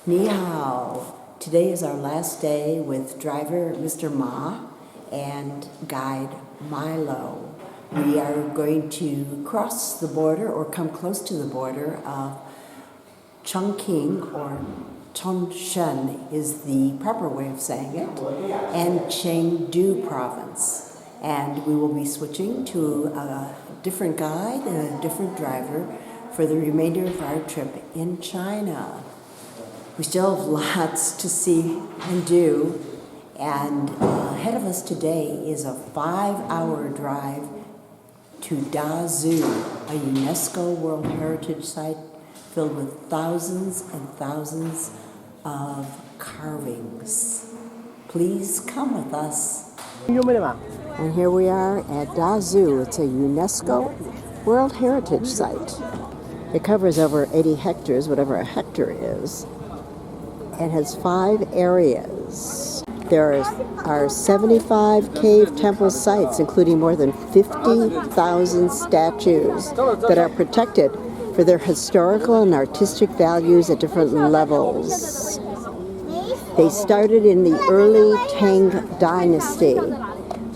Ni hao. Today is our last day with driver Mr. Ma and guide Milo. We are going to cross the border or come close to the border of Chongqing, or Chongqing is the proper way of saying it, and Chengdu province. And we will be switching to a different guide and a different driver for the remainder of our trip in China. We still have lots to see and do, and ahead of us today is a 5-hour drive to Dazu, a UNESCO World Heritage Site filled with thousands and thousands of carvings. Please come with us. And here we are at Dazu. It's a UNESCO World Heritage Site. It covers over 80 hectares, whatever a hectare is. It has 5 areas. There are 75 cave temple sites, including more than 50,000 statues that are protected for their historical and artistic values at different levels. They started in the early Tang Dynasty,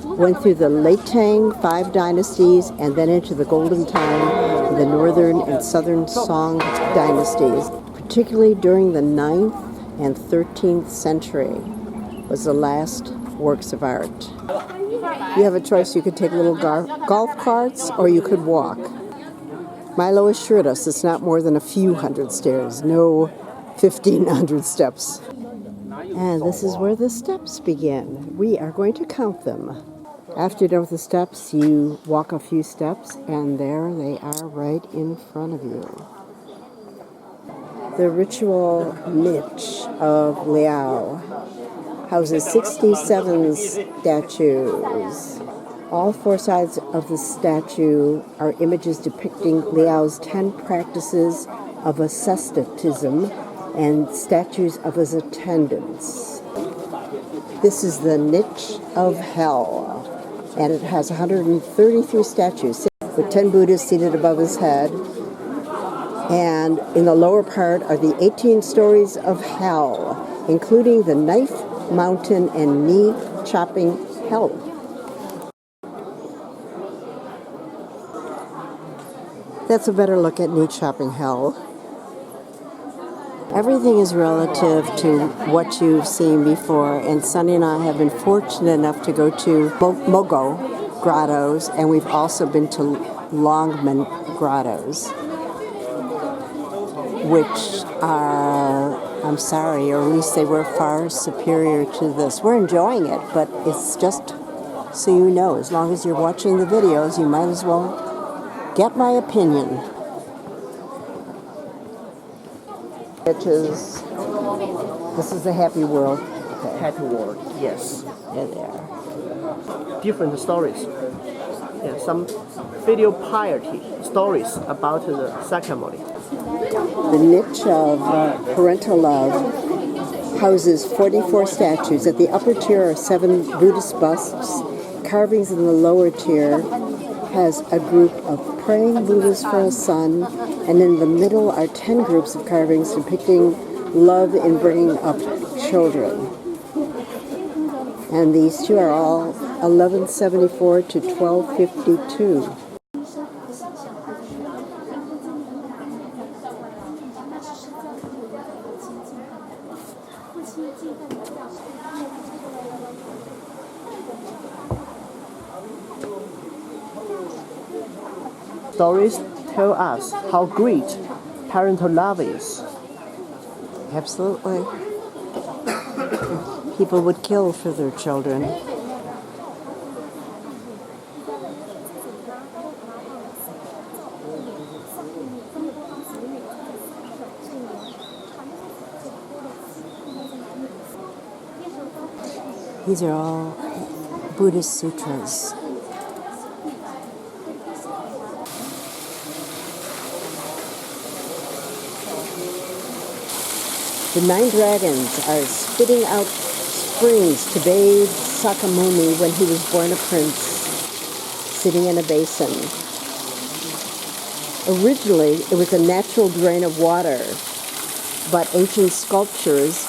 went through the late Tang 5 dynasties, and then into the golden time in the northern and southern Song dynasties, particularly during the 9th and 13th century was the last works of art. You have a choice. You could take little golf carts or you could walk. Milo assured us it's not more than a few hundred stairs, no 1,500 steps. And this is where the steps begin. We are going to count them. After you're done with the steps, you walk a few steps, and there they are right in front of you. The ritual niche of Liao houses 67 statues. All 4 sides of the statue are images depicting Liao's 10 practices of asceticism and statues of his attendants. This is the niche of hell, and it has 133 statues with 10 Buddhas seated above his head. And in the lower part are the 18 stories of hell, including the knife, mountain, and knee-chopping hell. That's a better look at knee-chopping hell. Everything is relative to what you've seen before, and Sunny and I have been fortunate enough to go to Mogo grottos, and we've also been to Longmen grottos, which are, I'm sorry, or at least they were far superior to this. We're enjoying it, but it's just so you know, as long as you're watching the videos, you might as well get my opinion. This is the Happy World. Okay. Happy World, yes. There they are. Different stories. Yeah, some video piety stories about the ceremony. The niche of parental love houses 44 statues. At the upper tier are 7 Buddhist busts. Carvings in the lower tier has a group of praying Buddhas for a son, and in the middle are 10 groups of carvings depicting love in bringing up children. And these two are all 1174 to 1252. Stories tell us how great parental love is. Absolutely. People would kill for their children. These are all Buddhist sutras. The 9 dragons are spitting out springs to bathe Sakyamuni when he was born a prince, sitting in a basin. Originally, it was a natural drain of water, but ancient sculptures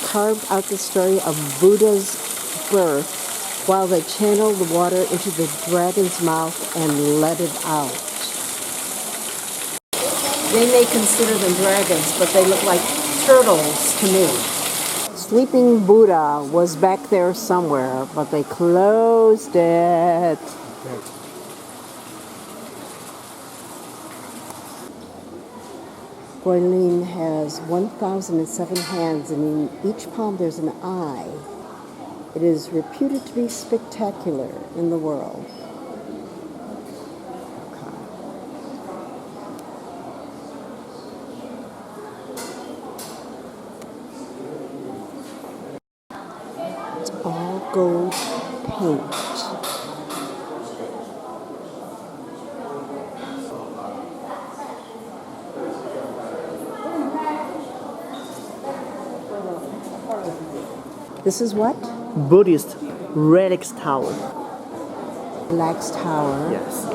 carved out the story of Buddha's birth while they channeled the water into the dragon's mouth and let it out. They may consider them dragons, but they look like turtles to me. Sleeping Buddha was back there somewhere, but they closed it. Guilin has 1,007 hands, and in each palm there's an eye. It is reputed to be spectacular in the world. It's all gold paint. This is what? Buddhist relics tower. Relax Tower. Yes.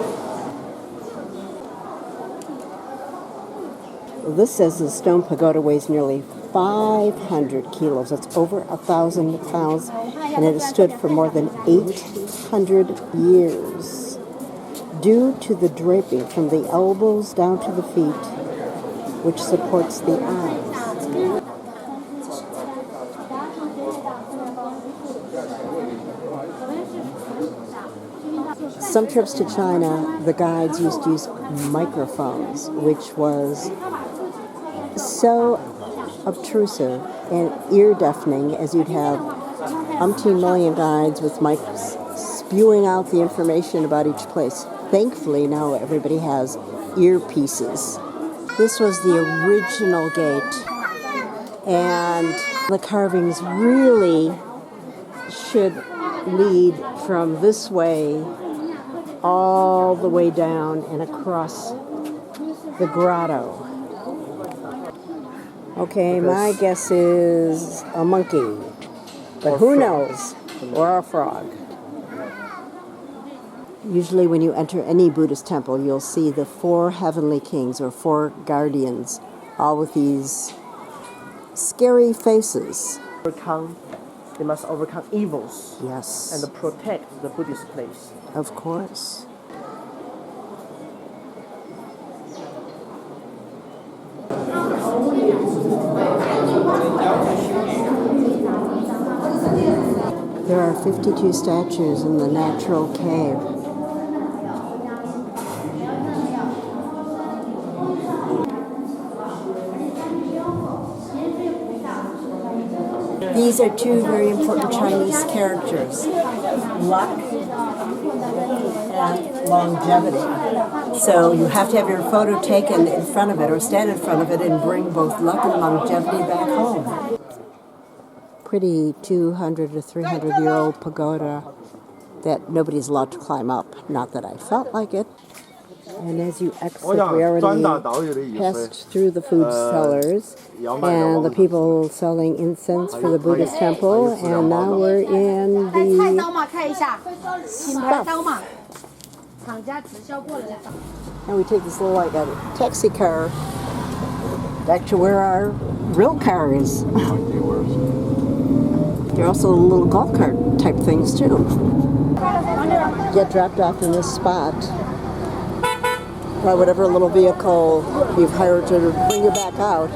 This says the stone pagoda weighs nearly 500 kilos. That's over 1,000 pounds, and it has stood for more than 800 years. Due to the draping from the elbows down to the feet, which supports the eyes. Some trips to China, the guides used to use microphones, which was so obtrusive and ear-deafening, as you'd have umpteen million guides with mics spewing out the information about each place. Thankfully, now everybody has earpieces. This was the original gate, and the carvings really should lead from this way all the way down and across the grotto. Okay, my guess is a monkey, but who knows? Or a frog. Usually when you enter any Buddhist temple, you'll see the 4 heavenly kings or 4 guardians, all with these scary faces. They must overcome evils. Yes. And protect the Buddhist place. Of course. There are 52 statues in the natural cave. These are 2 very important Chinese characters, luck and longevity. So you have to have your photo taken in front of it or stand in front of it and bring both luck and longevity back home. Pretty 200 to 300-year-old pagoda that nobody's allowed to climb up. Not that I felt like it. And as you exit, we already passed through the food sellers and the people selling incense for the Buddhist temple, and now we're in the stuff. And we take this little like a taxi car back to where our real car is. There are also little golf cart type things too. Get dropped off in this spot by whatever little vehicle you've hired to bring you back out.